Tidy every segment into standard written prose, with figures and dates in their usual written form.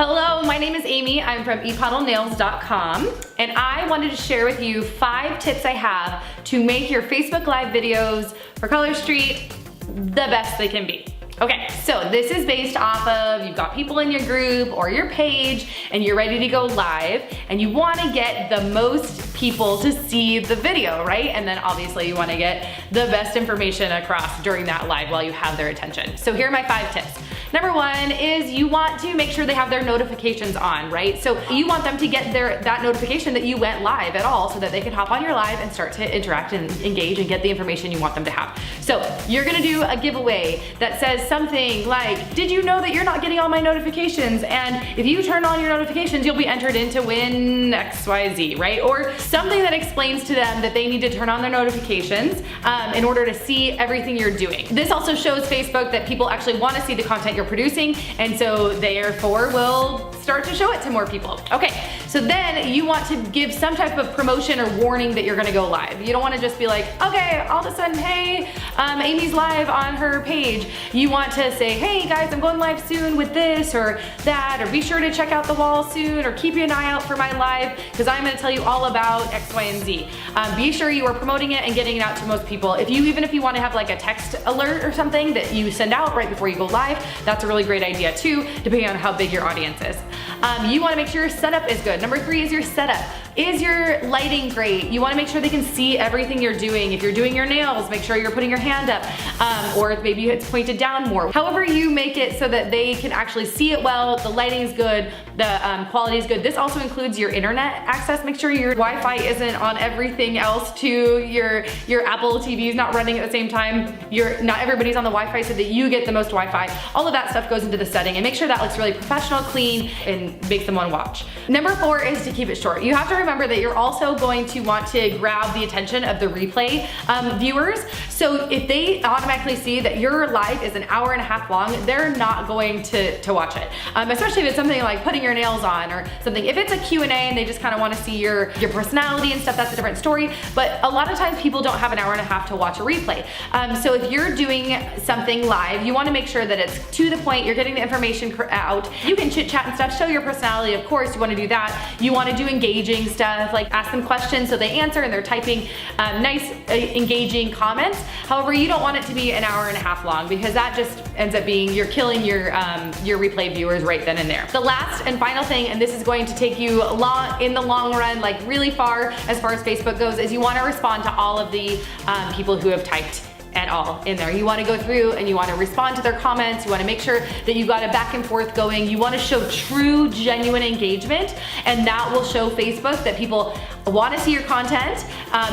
Hello, my name is Amy. I'm from epoddlenails.com, and I wanted to share with you 5 tips I have to make your Facebook Live videos for Color Street the best they can be. Okay, so this is based off of, you've got people in your group or your page and you're ready to go live and you wanna get the most people to see the video, right? And then obviously you wanna get the best information across during that live while you have their attention. So here are my 5 tips. Number 1 is you want to make sure they have their notifications on, right? So you want them to get that notification that you went live at all so that they can hop on your live and start to interact and engage and get the information you want them to have. So you're gonna do a giveaway that says something like, did you know that you're not getting all my notifications? And if you turn on your notifications, you'll be entered in to win XYZ, right? Or something that explains to them that they need to turn on their notifications in order to see everything you're doing. This also shows Facebook that people actually want to see the content you're producing, and so therefore will start to show it to more people. Okay, so then you want to give some type of promotion or warning that you're gonna go live. You don't wanna just be like, okay, all of a sudden, hey, Amy's live on her page. You want to say, hey guys, I'm going live soon with this or that, or be sure to check out the wall soon, or keep an eye out for my live, because I'm gonna tell you all about X, Y, and Z. Be sure you are promoting it and getting it out to most people. Even if you wanna have like a text alert or something that you send out right before you go live, that's a really great idea too, depending on how big your audience is. You wanna make sure your setup is good. Number 3 is your setup. Is your lighting great? You wanna make sure they can see everything you're doing. If you're doing your nails, make sure you're putting your hand up, or maybe it's pointed down more. However you make it so that they can actually see it well, the lighting's good, the quality is good. This also includes your internet access. Make sure your Wi-Fi isn't on everything else too. Your Apple TV is not running at the same time. Not everybody's on the Wi-Fi so that you get the most Wi-Fi. All of that stuff goes into the setting, and make sure that looks really professional, clean, and makes them want to watch. Number 4 is to keep it short. You have to remember that you're also going to want to grab the attention of the replay viewers. So if they automatically see that your live is an hour and a half long, they're not going to watch it. Especially if it's something like putting your nails on or something. If it's a Q&A and they just kind of want to see your personality and stuff, that's a different story. But a lot of times people don't have an hour and a half to watch a replay. So if you're doing something live, you want to make sure that it's to the point, you're getting the information out. You can chit chat and stuff, show your personality, of course, you want to do that. You want to do engaging stuff, like ask them questions so they answer and they're typing nice, engaging comments. However, you don't want it to be an hour and a half long, because that just ends up being, you're killing your replay viewers right then and there. The last and final thing, and this is going to take you in the long run, like really far as Facebook goes, is you want to respond to all of the people who have typed at all in there. You want to go through and you want to respond to their comments. You want to make sure that you've got a back and forth going. You want to show true, genuine engagement, and that will show Facebook that people want to see your content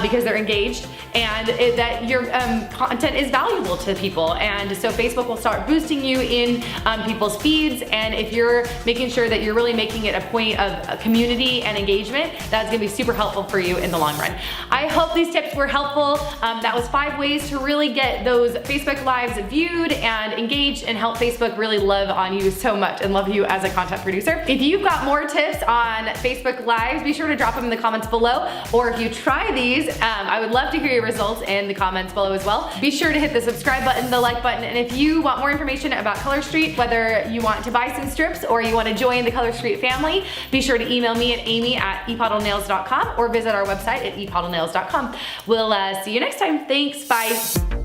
because they're engaged, and that your content is valuable to people. And so Facebook will start boosting you in people's feeds, and if you're making sure that you're really making it a point of community and engagement, that's going to be super helpful for you in the long run. I hope these tips were helpful. That was 5 ways to really get those Facebook Lives viewed and engaged and help Facebook really love on you so much and love you as a content producer. If you've got more tips on Facebook Lives, be sure to drop them in the comments below. Or if you try these, I would love to hear your results in the comments below as well. Be sure to hit the subscribe button, the like button, and if you want more information about Color Street, whether you want to buy some strips or you want to join the Color Street family, be sure to email me at amy@epoddlenails.com or visit our website at epoddlenails.com. We'll see you next time. Thanks, bye.